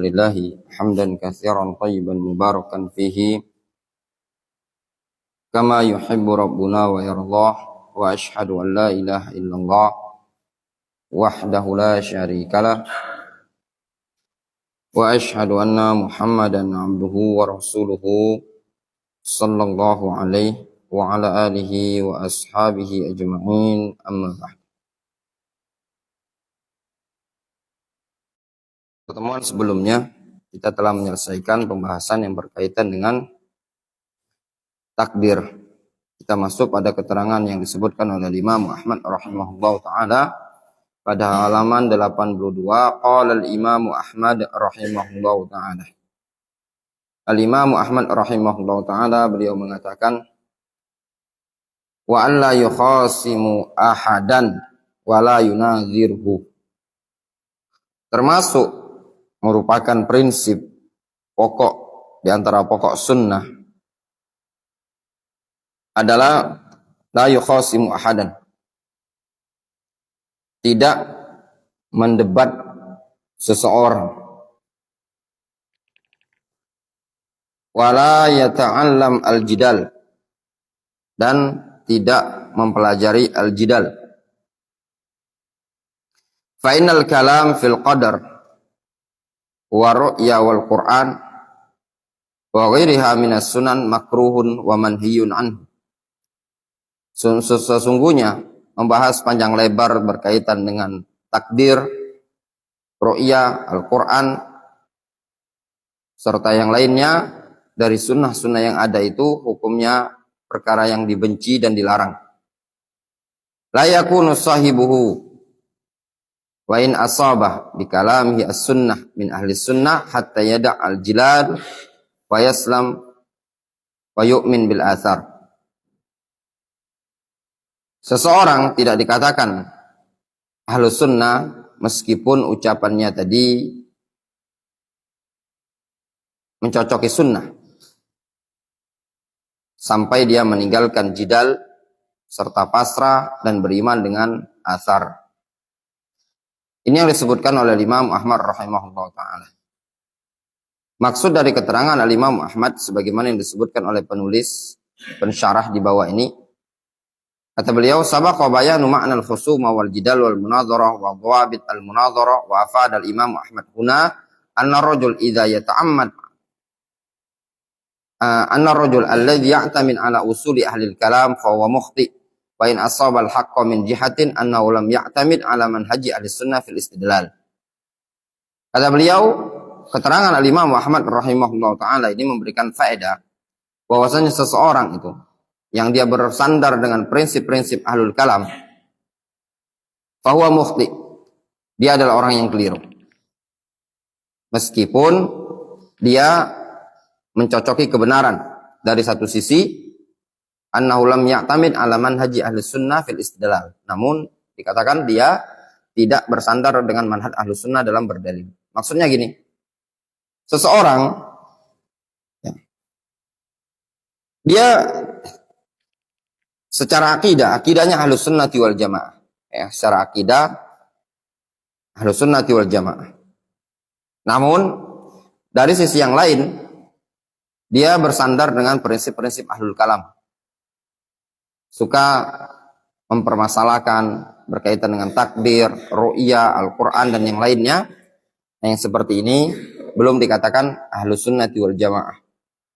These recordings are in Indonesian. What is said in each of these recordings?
Lillahi hamdan katsiran thayyiban mubarakan fihi kama yuhibbu rabbuna wa yardah wa ashhadu an la ilaha illallah wahdahu la syarikalah wa ashhadu anna Muhammadan abduhu wa rasuluhu sallallahu alaihi wa ala alihi wa ashabihi ajma'in amma ba'd. Pertemuan sebelumnya kita telah menyelesaikan pembahasan yang berkaitan dengan takdir. Kita masuk pada keterangan yang disebutkan oleh Imam Ahmad rahimahullah ta'ala pada halaman 82. Qala al-Imam Ahmad rahimahullah ta'ala. Al-Imam Ahmad rahimahullah ta'ala beliau mengatakan wa an la yukhasimu ahadan wa la yunazirhu. Termasuk merupakan prinsip pokok di antara pokok sunnah adalah la yukhasimu ahadan, tidak mendebat seseorang, wala yata'allam al-jidal, dan tidak mempelajari al-jidal. Fa innal kalam fil qadar wa ru'ya wal Qur'an wa ghairiha minas sunan makruhun wa manhiyun anhu. Sesungguhnya membahas panjang lebar berkaitan dengan takdir, ru'ya, Al-Qur'an serta yang lainnya dari sunnah-sunnah yang ada itu hukumnya perkara yang dibenci dan dilarang. La yakunu sahibuhu wa in asabah bi kalamihi as-sunnah min ahli sunnah hatta yada' al-jilad wa yaslam wa yu'min bil athar. Seseorang tidak dikatakan ahlu sunnah meskipun ucapannya tadi mencocoki sunnah sampai dia meninggalkan jidal serta pasrah dan beriman dengan athar. Ini yang disebutkan oleh Imam Ahmad rahimahullah ta'ala. Maksud dari keterangan Imam Ahmad sebagaimana yang disebutkan oleh penulis pensyarah di bawah ini, kata beliau, sabaqa bayanu ma'na al-khusuma wal jidal wal munadharah wa dhawabit al-munadharah wa afad al-Imam Ahmad huna anna rajul idza yata'ammad anna rajul alladhi ya'tamin ala usuli ahli al-kalam fa huwa mukhti' wa in asaba al-haqqa min jihatin annahu lam ya'tamid ala manhaji ahli sunnah fil istidlal. Kata beliau, keterangan al-Imam Ahmad rahimahullah ta'ala ini memberikan faedah bahwasanya seseorang itu yang dia bersandar dengan prinsip-prinsip ahlul kalam fa huwa mukhti', dia adalah orang yang keliru meskipun dia mencocoki kebenaran dari satu sisi, annahu lam ya'tamid ala manhaji ahli sunnah fil istidlal. Namun dikatakan dia tidak bersandar dengan manhaj ahli sunnah dalam berdalil. Maksudnya gini, seseorang ya, dia secara akidahnya ahli sunnati wal jamaah. Ya, secara akidah ahli sunnati wal jamaah. Namun dari sisi yang lain dia bersandar dengan prinsip-prinsip ahlul kalam. Suka mempermasalahkan berkaitan dengan takdir, ru'ya, Al-Quran dan yang lainnya. Yang seperti ini belum dikatakan ahlus sunnati wal jamaah.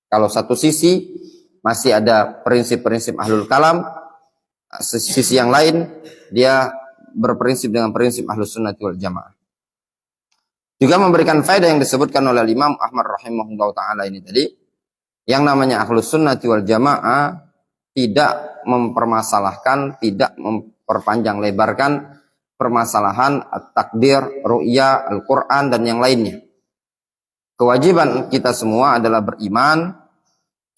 Kalau satu sisi masih ada prinsip-prinsip ahlul kalam, sisi yang lain dia berprinsip dengan prinsip ahlus sunnati wal jamaah. Juga memberikan faedah yang disebutkan oleh Imam Ahmad rahimahullah ta'ala ini tadi, yang namanya ahlus sunnati wal jamaah tidak mempermasalahkan, tidak memperpanjang lebarkan permasalahan takdir, ru'ya, Al-Quran dan yang lainnya. Kewajiban kita semua adalah beriman,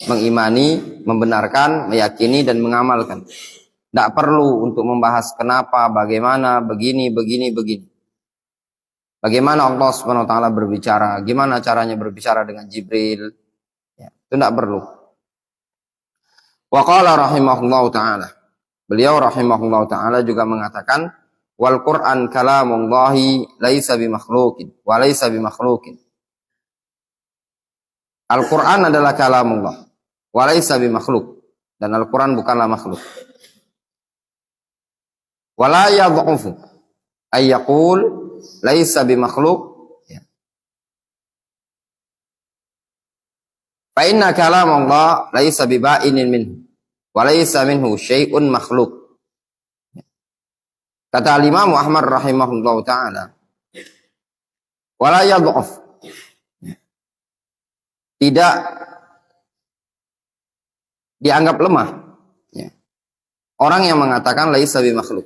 mengimani, membenarkan, meyakini dan mengamalkan. Tidak perlu untuk membahas kenapa, bagaimana, begini. Bagaimana Allah Subhanahu wa taala berbicara, gimana caranya berbicara dengan Jibril. Ya, itu tidak perlu. Wa qala rahimahullahu ta'ala. Beliau rahimahullahu ta'ala juga mengatakan wal Qur'an kalamullahi laisa bimakhluqin wa laisa bimakhluqin. Al-Quran adalah kalamullah. Walaysa bimakhluk. Dan Al-Quran bukanlah makhluk. Wala yad'ufu ay yaqul laisa bimakhluk. Fa inna kalamullah laisa biba'inin minhu. Walaysa minhu syai'un makhluk. Kata Imam Ahmad rahimahullah ta'ala. Wala yad'uf. Tidak dianggap lemah. Orang yang mengatakan laisa bimakhluk.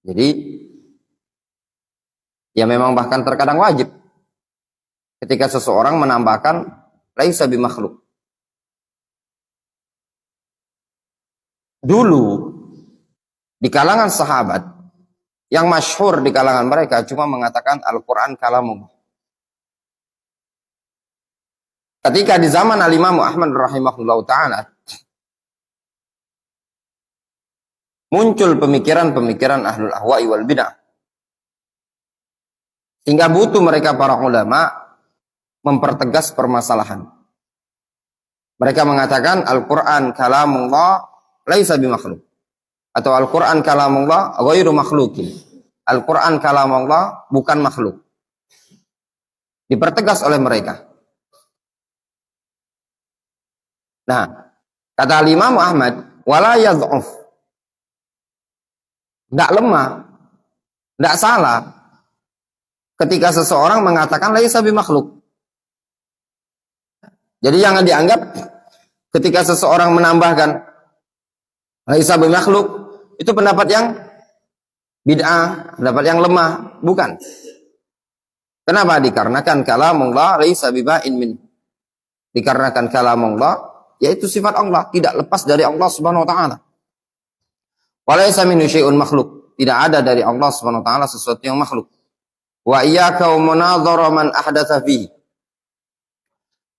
Jadi ya memang bahkan terkadang wajib ketika seseorang menambahkan laisa bimakhluk. Dulu di kalangan sahabat yang masyhur di kalangan mereka cuma mengatakan Al-Quran kalamullah. Ketika di zaman Al-Imam Ahmad rahimahullah ta'ala muncul pemikiran-pemikiran ahlul ahwa'i wal bid'ah, sehingga butuh mereka para ulama mempertegas permasalahan. Mereka mengatakan Al-Quran kalamullah laisa bimakhluk, atau Al-Quran kalamullah ghairu makhlukin. Al-Quran kalamullah bukan makhluk. Dipertegas oleh mereka. Nah, kata Imam Ahmad, wala yad'uf. Tidak lemah, tidak salah ketika seseorang mengatakan laisa bimakhluk. Jadi jangan dianggap ketika seseorang menambahkan laisa bimakhluk itu pendapat yang bid'ah, pendapat yang lemah, bukan. Kenapa? Dikarenakan kalamullah laisa biba'in min. Dikarenakan kalamullah yaitu sifat Allah, tidak lepas dari Allah Subhanahu wa taala. Walaysa minhu syai'un makhluk. Tidak ada dari Allah Subhanahu wa taala sesuatu yang makhluk. Wa iyyaka wa munadhara man ahdatsa fihi.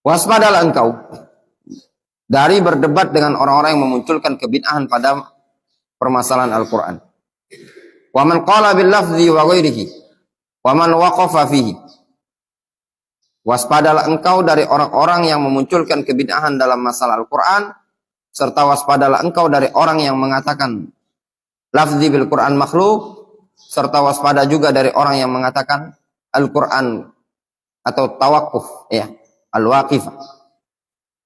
Waspadalah engkau dari berdebat dengan orang-orang yang memunculkan kebid'ahan pada permasalahan Al-Qur'an. Wa man qala bil lafzi wa ghairihi wa man waqafa fihi. Waspadalah engkau dari orang-orang yang memunculkan kebid'ahan dalam masalah Al-Quran, serta waspadalah engkau dari orang yang mengatakan lafzi bil Quran makhluk, serta waspada juga dari orang yang mengatakan Al-Quran atau tawakuf, ya, al-waqifah.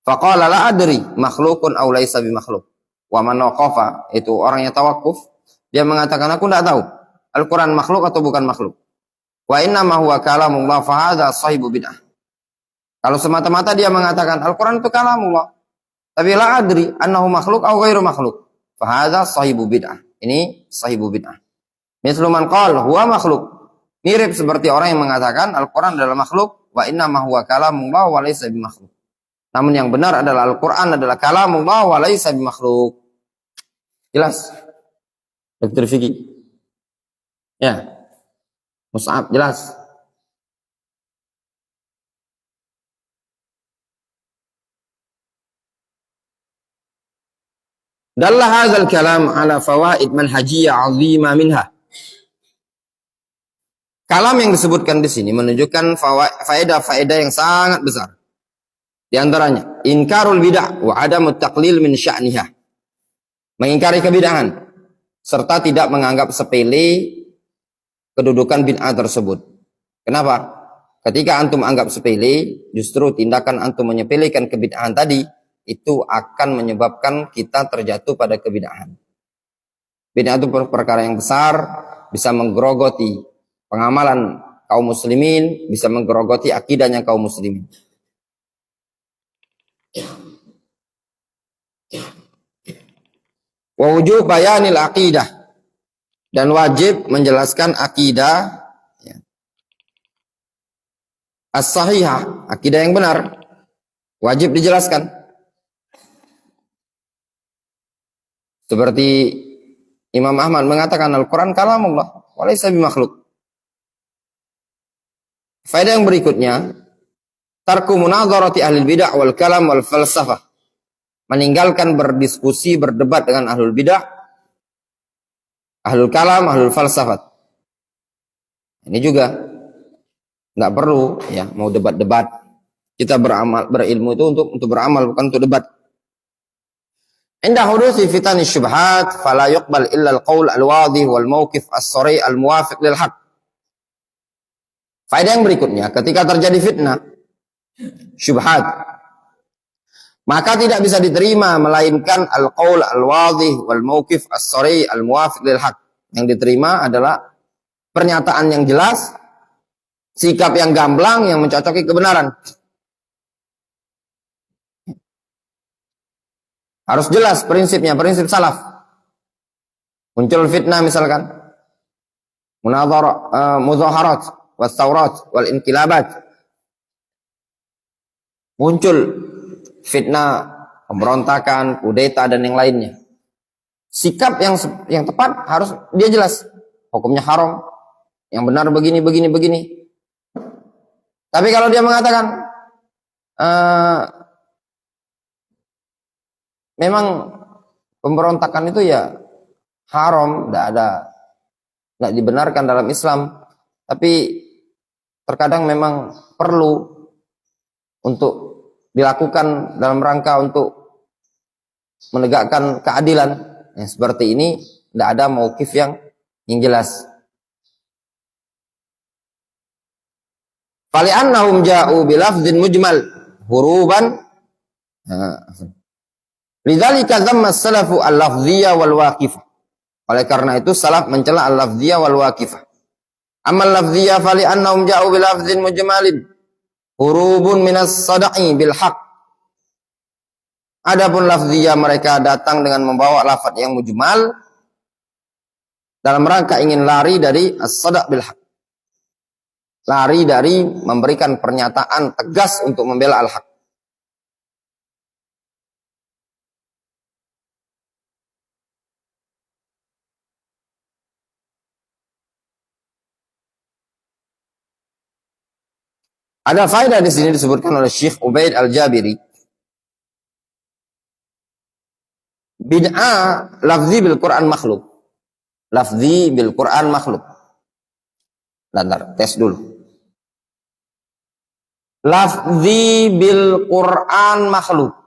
Faqala la adri makhlukun aw laisa bimakhluk. Wa man waqafa, itu orang yang tawakuf, dia mengatakan aku tidak tahu Al-Quran makhluk atau bukan makhluk. Wa inna ma huwa kalamullah fa hadza sahibu bid'ah. Kalau semata-mata dia mengatakan Al-Quran itu kalamullah, tapi la adri annahu makhluk atau ghairu makhluk, fa hadza sahibu bid'ah. Ini sahibu bid'ah. Mislu man qala huwa makhluk. Mirip seperti orang yang mengatakan Al-Quran adalah makhluk, wa inna ma huwa kalamullah wa laysa bimakhluk. Namun yang benar adalah Al-Quran adalah kalamullah wa laysa bimakhluk. Jelas? Dr. Fikri. Ya. Mus'ab, jelas? Dalla hadzal kalam ala fawaid manhajiyah 'azimah minha. Kalam yang disebutkan di sini menunjukkan faedah-faedah yang sangat besar. Di antaranya, inkarul bid'ah wa adamut taqlil min sya'niha. Mengingkari kebid'ahan serta tidak menganggap sepele kedudukan bid'ah tersebut. Kenapa? Ketika antum anggap sepele, justru tindakan antum menyepelekan kebid'ahan tadi itu akan menyebabkan kita terjatuh pada kebid'ahan. Bid'ah itu perkara yang besar, bisa menggerogoti pengamalan kaum muslimin, bisa menggerogoti akidahnya kaum muslimin. Wa wujub bayanil aqidah, dan wajib menjelaskan akidah as-sahihah, akidah yang benar, wajib dijelaskan. Seperti Imam Ahmad mengatakan Al-Quran kalamullah wa laysa bimakhluk. Faedah yang berikutnya, tarku munadharati ahlil bid'ah wal kalam wal falsafah. Meninggalkan berdiskusi, berdebat dengan ahlul bid'ah, ahlul kalam, ahlul falsafat. Ini juga nggak perlu ya mau debat-debat. Kita berilmu itu untuk beramal, bukan untuk debat. Inda hudusi fitani syubhat fala yuqbal illa al-qaul al-wadih wal mawqif as-sari al-muwafiq lil haq. Faedah yang berikutnya, ketika terjadi fitnah syubhat, maka tidak bisa diterima melainkan al-qaul al-wadih wal mawqif as-sari al-muwafiq lil haq. Yang diterima adalah pernyataan yang jelas, sikap yang gamblang yang mencocoki kebenaran. Harus jelas prinsipnya, prinsip salaf. Muncul fitnah misalkan, muzaharat, was-saurat, wal-inqilabat. Muncul fitnah, pemberontakan, kudeta dan yang lainnya. Sikap yang tepat harus dia jelas. Hukumnya haram, yang benar begini, begini, begini. Tapi kalau dia mengatakan memang pemberontakan itu ya haram, tidak dibenarkan dalam Islam. Tapi terkadang memang perlu untuk dilakukan dalam rangka untuk menegakkan keadilan. Yang seperti ini tidak ada mauqif yang jelas. Fali'annahum ja'u bilafdhin mujmal huruban. Lidzalika dhamma as-salafu al-lafdhiyah wal waqifah. Oleh karena itu salaf mencela al-lafdhiyah wal waqifah. Amal lafdhiyah fali'annahum ja'u bilafdhin mujmalin hurubun minas sada'i bil haqq. Adapun lafziyah, mereka datang dengan membawa lafaz yang mujmal dalam rangka ingin lari dari as-sada' bil haq. Lari dari memberikan pernyataan tegas untuk membela al-haq. Ada faedah di sini disebutkan oleh Syekh Ubaid Al-Jabiri. Bid'ah lafzi bil Quran makhluk. Lafzi bil Quran makhluk. Lantar, tes dulu. Lafzi bil Quran makhluk.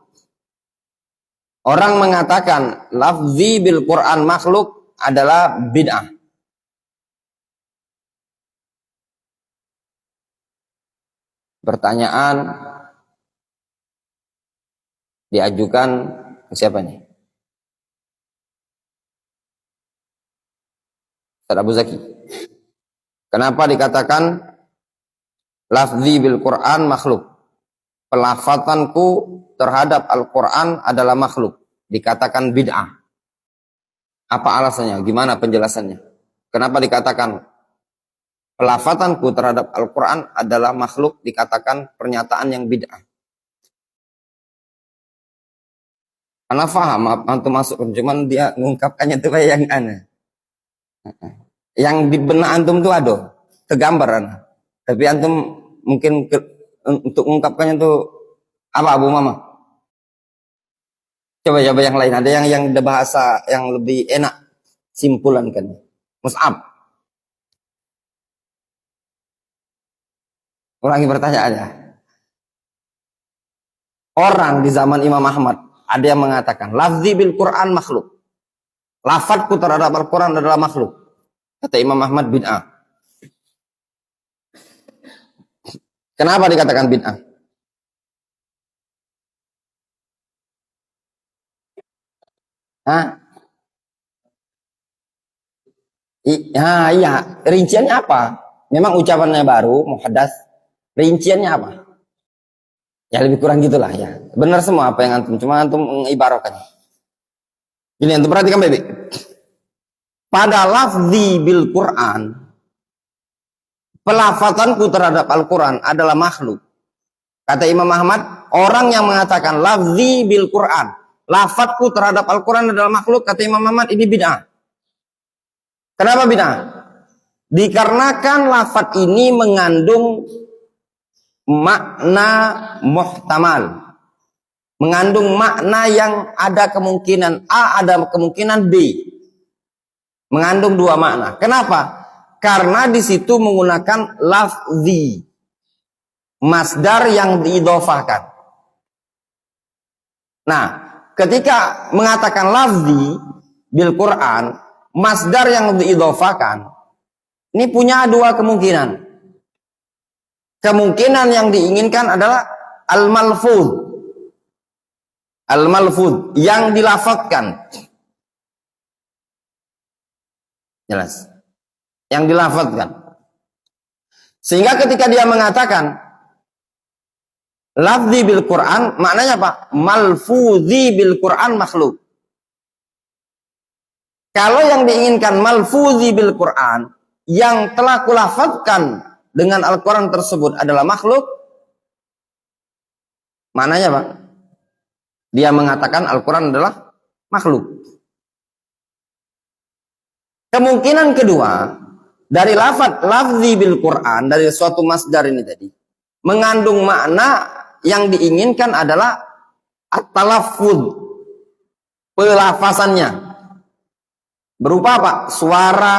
Orang mengatakan lafzi bil Quran makhluk adalah bid'ah. Pertanyaan diajukan ke siapa nih? Ustaz Abu Zaki. Kenapa dikatakan lafzi bil Quran makhluk? Pelafatanku terhadap Al-Quran adalah makhluk. Dikatakan bid'ah. Apa alasannya? Gimana penjelasannya? Kenapa dikatakan pelafatanku terhadap Al-Quran adalah makhluk, dikatakan pernyataan yang bid'ah? Karena faham, antum masuk, cuman dia mengungkapkannya itu kayak yang aneh. Yang di benak antum tuh ada kegambaran, tapi antum mungkin untuk mengungkapkannya tuh apa, Abu Mama? Coba yang lain, ada yang ada bahasa yang lebih enak simpulan kan. Mus'ab, ulangi pertanyaannya. Orang di zaman Imam Ahmad ada yang mengatakan lafzi bil Quran makhluk. Lafadzku terhadap Al-Quran adalah makhluk. Kata Imam Ahmad bid'ah. Kenapa dikatakan bid'ah? Iya. Rinciannya apa? Memang ucapannya baru, muhadats. Rinciannya apa? Ya lebih kurang gitulah ya. Benar semua apa yang antum, cuma antum mengibarahkan. Ini antum perhatikan baik-baik. Pada lafzi bil Quran, pelafatanku terhadap Al-Quran adalah makhluk. Kata Imam Ahmad, orang yang mengatakan lafzi bil Quran, lafadzku terhadap Al-Quran adalah makhluk, kata Imam Ahmad, ini bid'ah. Kenapa bid'ah? Dikarenakan lafadz ini mengandung makna muhtamal, mengandung makna yang ada kemungkinan A, ada kemungkinan B, mengandung dua makna. Kenapa? Karena di situ menggunakan lafzi. masdar yang diidhofahkan. Nah, ketika mengatakan lafzi bil Quran, masdar yang diidhofahkan, ini punya dua kemungkinan. Kemungkinan yang diinginkan adalah al-malfuz. Al-malfuz, yang dilafadzkan. Jelas. Yang dilafadzkan. Sehingga ketika dia mengatakan lafzi bil Quran, maknanya apa? Malfuzi bil Quran makhluk. Kalau yang diinginkan malfuzi bil Quran, yang telah kulafadzkan dengan Al-Quran tersebut adalah makhluk, maknanya apa? Dia mengatakan Al-Quran adalah makhluk. Kemungkinan kedua, dari lafzi bil Quran, dari suatu masdar ini tadi, mengandung makna yang diinginkan adalah at-talaffuz, pelafasannya. Berupa apa? Suara.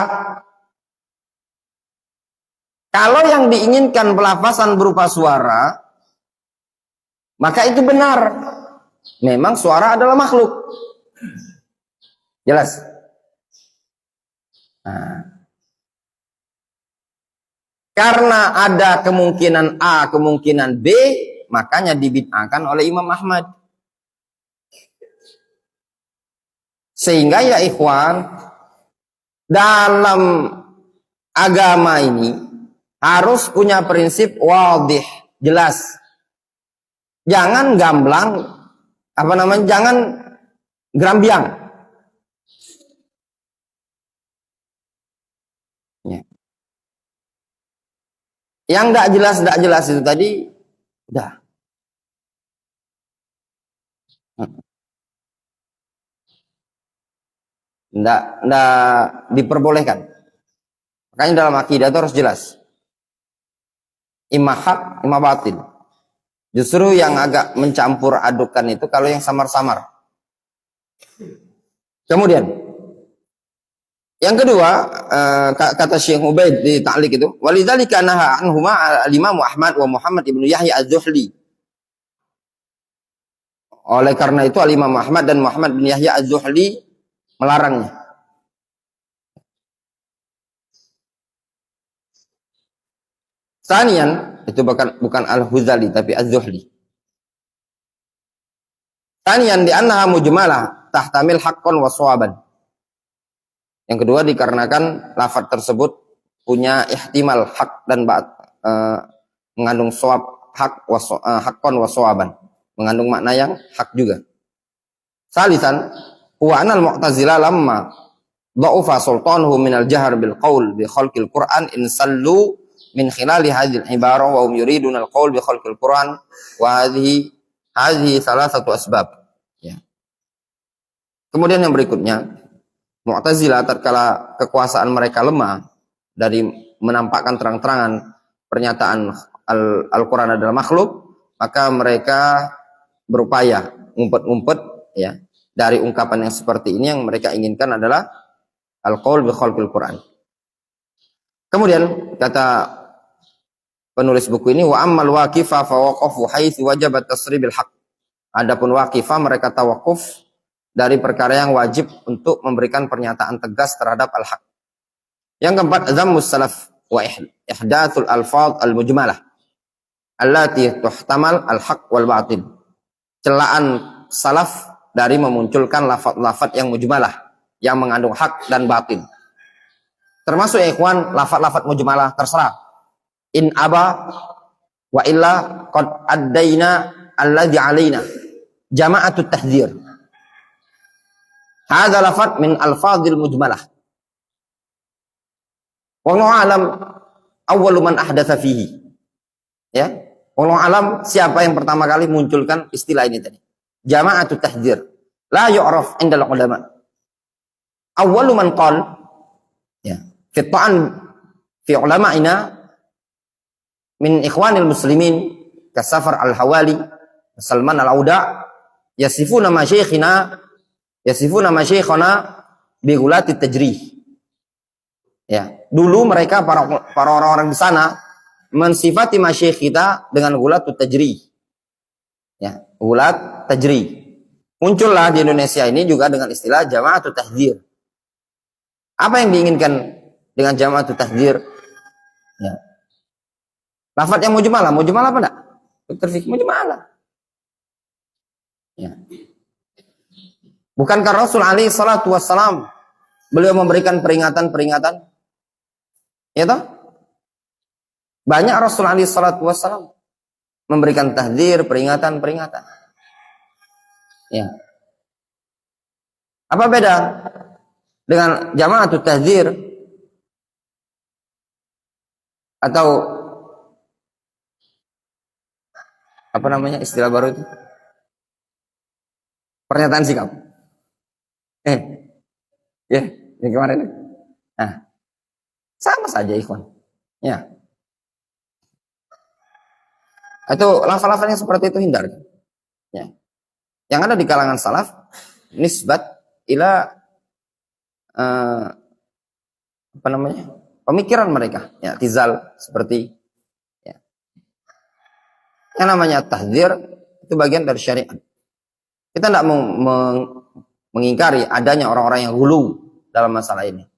Kalau yang diinginkan pelafasan berupa suara, maka itu benar. Memang suara adalah makhluk. Jelas? Nah. Karena ada kemungkinan A, kemungkinan B, makanya dibid'ahkan oleh Imam Ahmad. Sehingga ya ikhwan, dalam agama ini harus punya prinsip wadih, jelas. Jangan gamblang, jangan gerambiang. Ya. Yang tidak jelas itu tadi, udah. Tidak diperbolehkan. Makanya dalam akidah itu harus jelas. Imma hak, imma batil. Justru yang agak mencampur adukan itu kalau yang samar-samar. Kemudian, yang kedua, kata Syekh Ubaid di ta'liq itu, walidzalika naha anhuma al-Imam Ahmad wa Muhammad ibnu Yahya az-Zuhli. Oleh karena itu al-Imam Ahmad dan Muhammad bin Yahya az-Zuhli melarangnya. Tsaniyan, itu bukan al-Huzali tapi az-Zuhli. Tsaniyan di annaha mujmalah tahtamil haqqan wa shawaban. Yang kedua dikarenakan lafaz tersebut punya ihtimal hak dan mengandung shawab, haqqan wa shawaban, mengandung makna yang hak juga. Salisan huwa anal Mu'tazilah lamma dha'ufa sultanuhu minal jahr bil qaul bi khalqil Qur'an in sallu min khilali hadhil ibara wa hum yuriduna al qaul bi khalqil Qur'an wa hadhihi salasatu asbab. Ya. Kemudian yang berikutnya, Mu'tazilah tatkala kekuasaan mereka lemah dari menampakkan terang-terangan pernyataan Al-Qur'an adalah makhluk, maka mereka berupaya ngumpet-ngumpet ya. Dari ungkapan yang seperti ini yang mereka inginkan adalah al-qaul bi khalqil Qur'an. Kemudian kata penulis buku ini, wa ammal waqifa fa waqafu haitsu wajabat tasribil haqq. Adapun waqifah mereka tawakuf dari perkara yang wajib untuk memberikan pernyataan tegas terhadap al-haq. Yang keempat, dzammus salaf wa ihdatsul alfaz al-mujmalah allati tuhtamal al-haq wal batil. Celaan salaf dari memunculkan lafaz-lafaz yang mujmalah, yang mengandung hak dan batin. Termasuk ya ikhwan, lafaz-lafaz mujmalah terserah. In aba wa illa qad addaina alladhi alaina jama'atut tahdzir. Hadza lafaz min alfazil mujmalah. Wallahu alam awwalu man ahdatsa fihi. Ya. Wallahu alam siapa yang pertama kali munculkan istilah ini tadi. Jama'atut tahdzir la yu'raf 'inda al-ulama. Awwalu man qala ya fi ta'an fi ulama'ina min ikhwanil muslimin ka Safar al-Hawali, Salman al-Auda, yasifuna masyayikhina bi gulati tajrih. Ya, dulu mereka para orang-orang di sana mensifati masyayikh kita dengan gulatut tajri. Ya, gulat tajri. Muncullah di Indonesia ini juga dengan istilah jama'atut tahdzir. Apa yang diinginkan dengan jama'atut tahdzir? Ya. Lafaz yang mujmalah apa enggak? Dokter Fik, mujmalah. Ya. Bukankah Rasul alaihi salatu wassalam beliau memberikan peringatan-peringatan? Ya toh? Banyak Rasul alaihi salatu wassalam memberikan tahdzir, peringatan-peringatan. Ya. Apa beda dengan jama'atut tahdzir atau apa namanya istilah baru itu? Pernyataan sikap. Ya, yang kemarin. Nah, sama saja ikhwan. Ya. Atau lafal-lafal yang seperti itu hindarkan. Ya. Yang ada di kalangan salaf nisbat ila apa namanya? Pemikiran mereka. Ya, tizal seperti ya. Yang namanya tahdzir itu bagian dari syariat. Kita tidak mengingkari adanya orang-orang yang hulu dalam masalah ini.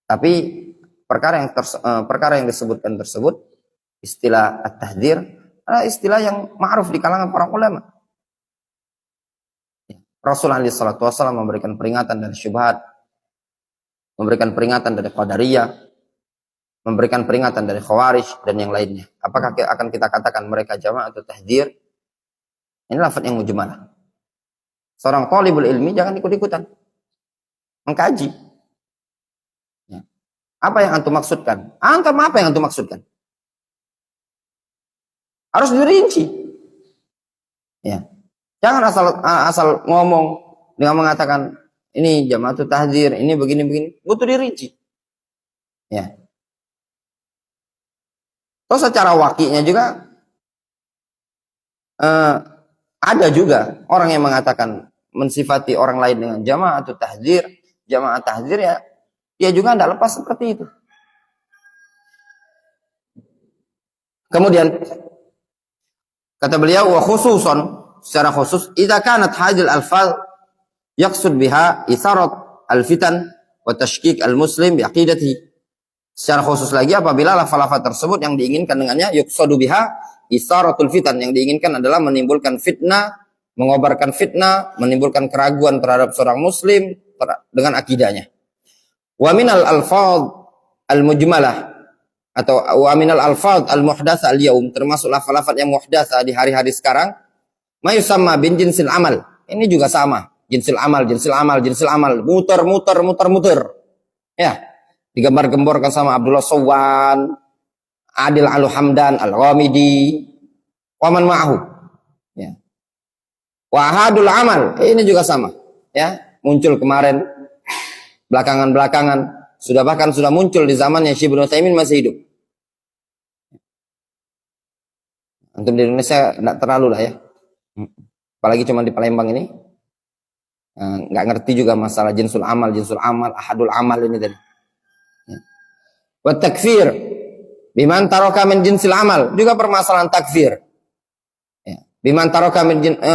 Tapi perkara yang disebutkan tersebut istilah at-tahdzir adalah istilah yang ma'ruf di kalangan para ulama. Rasulullah SAW memberikan peringatan dari syubhat, memberikan peringatan dari qadariyah, memberikan peringatan dari khawarij dan yang lainnya. Apakah akan kita katakan mereka jamaah atau tahdzir? Ini lafaz yang mujmalah. Seorang thalibul ilmi jangan ikut-ikutan mengkaji. Ya. Apa yang antum maksudkan? Antum apa yang antum maksudkan? Harus dirinci. Ya. Jangan asal ngomong dengan mengatakan ini jama'atut tahdzir, ini begini-begini. Butuh dirinci. Ya. Terus secara waqi'nya juga ada juga orang yang mengatakan mensifati orang lain dengan jama'atut tahdzir, jamaah tahdzir ya, dia juga tidak lepas seperti itu. Kemudian kata beliau wa khususan secara khusus idza kanat hadhil alfaz yaqsud biha itharat alfitan wa tashkik almuslim bi aqidatihi. Secara khusus lagi apabila lafal-lafal tersebut yang diinginkan dengannya yuqsadu biha itsaratul fitan, yang diinginkan adalah menimbulkan fitnah, mengobarkan fitnah, menimbulkan keraguan terhadap seorang muslim dengan akidahnya. Wa minal alfaz al-mujmalah atau wa minal alfaz al-muhdatsa al-yaum, termasuk lafal-lafal yang muhdatsa di hari-hari sekarang, ma yusamma bin jinsil amal. Ini juga sama, jinsil amal, muter. Ya, digambar-gemborkan sama Abdullah Sawwan, Adil Al-Hamdan Al-Ghamidi, wa man ma'ahu. Ya. Wahadul amal, ini juga sama. Ya, muncul kemarin, belakangan sudah muncul di zamannya Syekh Ibnu Utsaimin masih hidup. Antum di Indonesia tidak terlalu lah ya. Apalagi cuma di Palembang ini. Nggak ngerti juga masalah jinsul amal, ahadul amal ini tadi. Ya. Wa takfir biman taraka min jinsil amal, juga permasalahan takfir. Ya. Biman taraka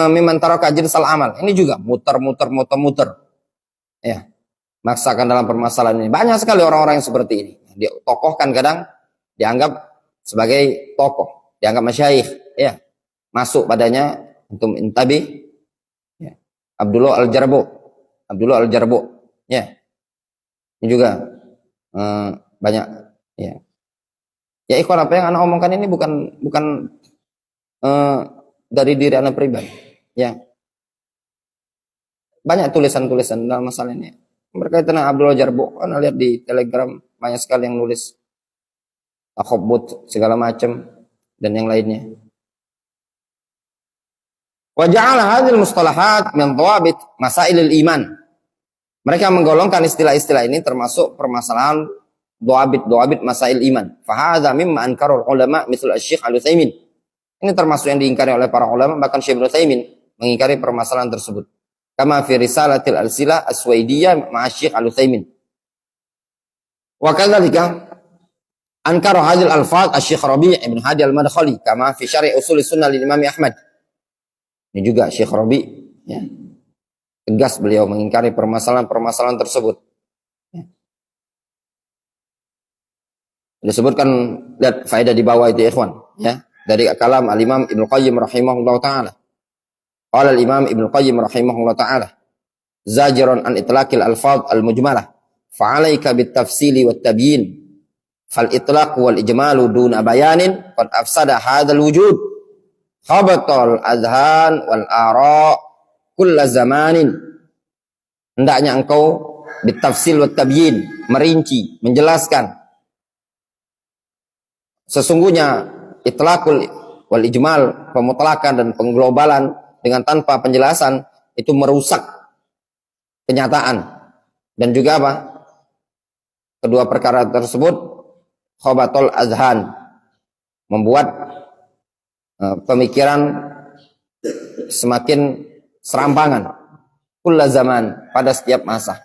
miman taraka jinsal amal, ini juga muter. Ya. Maksakan dalam permasalahan ini. Banyak sekali orang-orang yang seperti ini. Dia tokohkan kadang dianggap sebagai tokoh, dianggap masyayikh, ya. Masuk padanya untuk intabi, ya. Abdullah Al-Jarbo, ya. Ini juga banyak, ya. Ya ikhwan, apa yang anak omongkan ini bukan dari diri anak pribadi, ya. Banyak tulisan-tulisan dalam masalah ini berkaitan dengan Abdullah Jarbo. Anda lihat di Telegram banyak sekali yang nulis akhobut segala macam dan yang lainnya. Wa ja'ala hadhil mustalahat min dhawabit masailil iman. Mereka menggolongkan istilah-istilah ini termasuk permasalahan dhawabit masail iman. Fa hadza mimma ankarul ulama misal Syekh Al-Utsaimin. Ini termasuk yang diingkari oleh para ulama, bahkan Syekh Ibnu Utsaimin mengingkari permasalahan tersebut. Kama fi risalatil al-silah aswaidiyah ma'a Syekh Al-Utsaimin. Wa kadzalika Ankara hadil alfaz Asy-Syaikh Rabi' Ibn Hadi Al-Madkhali kama fi Syarh Ushul Sunnah lil Imam Ahmad. Ini juga Syekh Rabi' ya. Tegas beliau mengingkari permasalahan-permasalahan tersebut. Ya. Disebutkan, lihat faedah di bawah itu ya ikhwan, ya. Dari kalam Al-Imam Ibnu Qayyim rahimahullah taala. Qala Al-Imam Ibnu Qayyim rahimahullah taala, zajiran an itlaqil alfaz al-mujmalah, fa'alaika bit-tafsili wat-tabyin. Fal itlaq wal ijmalu duna bayanin qad afsada hadzal wujud. Khabatal adhan wal ara kulla zamanin. Hendaknya engkau bitafsil wat tabyin, merinci, menjelaskan. Sesungguhnya itlaqul wal ijmal, pemutlakan dan pengglobalan dengan tanpa penjelasan itu merusak kenyataan. Dan juga apa? Kedua perkara tersebut khabatul azhan, membuat pemikiran semakin serampangan kulla zaman, pada setiap masa.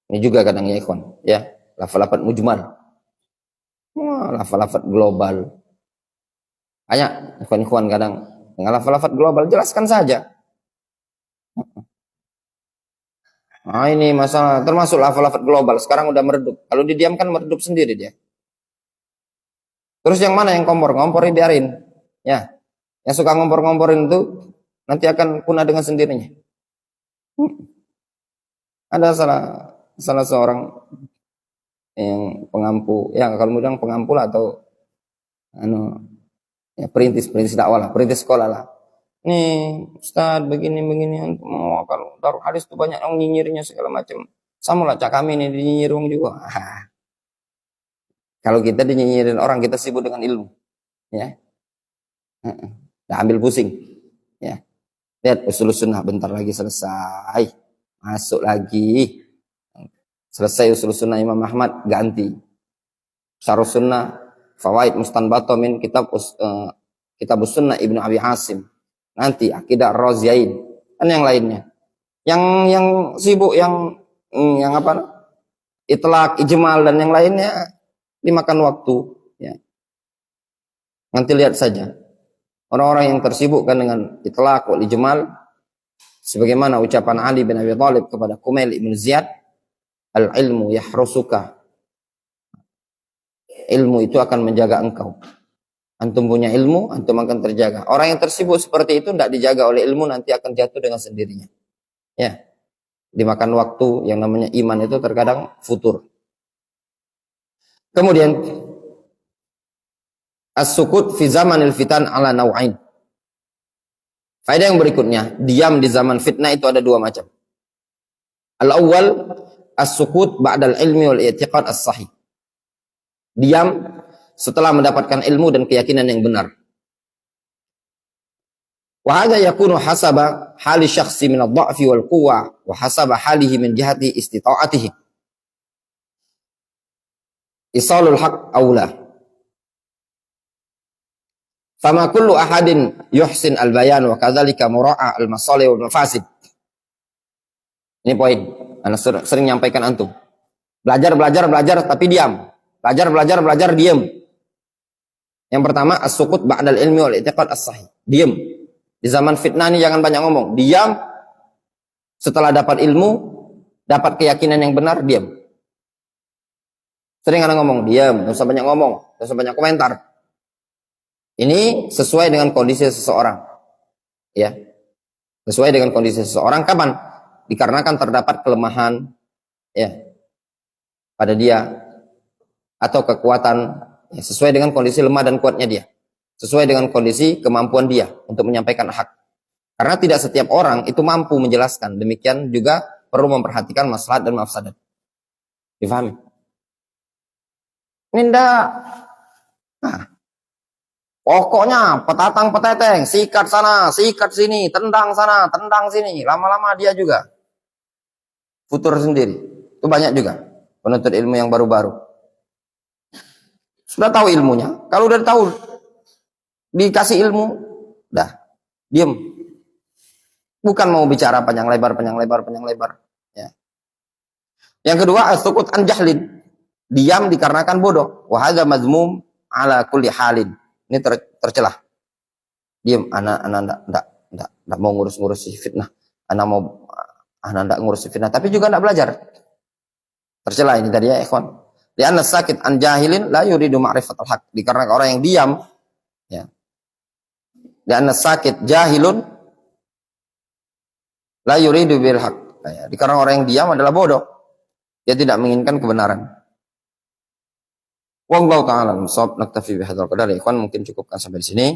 Ini juga kadang ya ikhwan, ya, lafal-lafal mujmal, lafal-lafal global. Banyak ikhwan-ikhwan kadang dengan lafal-lafal global, jelaskan saja. Nah ini masalah, termasuk lafal-lafal global sekarang udah meredup. Kalau didiamkan meredup sendiri dia. Terus yang mana yang kompor-komporin biarin. Ya, yang suka ngompor-ngomporin itu nanti akan punah dengan sendirinya. Ada salah seorang yang pengampu, ya kalau mudah pengampu lah, atau ya perintis dakwah lah, perintis sekolah lah. Nih Ustaz begini kalau Darul Hadis tuh banyak yang nyinyirnya segala macam. Sama lah cak kami nih dinyinyir juga. Kalau kita dinyinyirin orang, kita sibuk dengan ilmu, ya. Nah, ambil pusing, ya. Lihat usul sunnah, bentar lagi selesai, masuk lagi, selesai usul sunnah Imam Ahmad, ganti syarh sunnah fawaid mustanbato min kitab sunnah Ibnu Abi Hasim. Nanti akidah Ar-Raziyain dan yang lainnya. Yang sibuk yang apa? Itlaq, ijmal dan yang lainnya dimakan waktu, ya. Nanti lihat saja orang-orang yang tersibukkan dengan itlaq wal ijmal, sebagaimana ucapan Ali bin Abi Thalib kepada Kumail ibn Ziyad, al-ilmu yahrusuka. Ilmu itu akan menjaga engkau. Antum punya ilmu, antum akan terjaga. Orang yang tersibuk seperti itu tidak dijaga oleh ilmu, nanti akan jatuh dengan sendirinya. Ya, dimakan waktu. Yang namanya iman itu terkadang futur. Kemudian as-sukut fi zamanil fitan ala naw'ain. Faedah yang berikutnya, diam di zaman fitnah itu ada dua macam. Al-awwal as-sukut ba'dal ilmi wal i'tiqad as-sahih. Diam setelah mendapatkan ilmu dan keyakinan yang benar. Wa hadza yakunu hasaba hali syakhsi min ad-dha'fi wal quwwa wa hasaba halihi min jihati istita'atihi. Isalul haq aula. Fama kullu ahadin yuhsin al-bayan wa kadzalika mura'a al-masalih wal mafasid. Ini poin. Ana sering nyampaikan antum. Belajar tapi diam. Belajar diam. Yang pertama as-sukut ba'dal ilmi wal i'tiqad as-sahih. Diam. Di zaman fitnah ini jangan banyak ngomong. Diam. Setelah dapat ilmu, dapat keyakinan yang benar, diam. Sering ada ngomong, diam, enggak usah banyak ngomong, enggak usah banyak komentar. Ini sesuai dengan kondisi seseorang. Ya. Sesuai dengan kondisi seseorang kapan? Dikarenakan terdapat kelemahan ya pada dia atau kekuatan, ya, sesuai dengan kondisi lemah dan kuatnya dia. Sesuai dengan kondisi kemampuan dia untuk menyampaikan hak. Karena tidak setiap orang itu mampu menjelaskan. Demikian juga perlu memperhatikan maslahat dan mafsadat. Difahami? Ini ndak. Nah, pokoknya petatang peteteng, sikat sana, sikat sini, tendang sana, tendang sini. Lama-lama dia juga futur sendiri. Itu banyak juga penuntut ilmu yang baru-baru. Sudah tahu ilmunya. Kalau udah tahu, dikasih ilmu, dah, diam. Bukan mau bicara panjang lebar. Ya. Yang kedua, as-sukut an jahlin. Diam dikarenakan bodoh. Wa hadza mazmum ala kulli halin. Ini tercelah. Diam, anak enggak mau ngurus fitnah. Anak enggak ngurus fitnah, tapi juga enggak belajar. Tercela ini tadi ya, ikhwan. Li'anna sakit an jahilin la yuridu ma'rifatal haq. Dikarenakan orang yang diam, ya. Li'anna sakit jahilun la yuridu bil haq. Ya, dikarenakan orang yang diam adalah bodoh. Dia tidak menginginkan kebenaran. Wallahu ta'ala shawab. Naktafi bihadzal qadar. Ikhwan, mungkin cukupkan sampai di sini.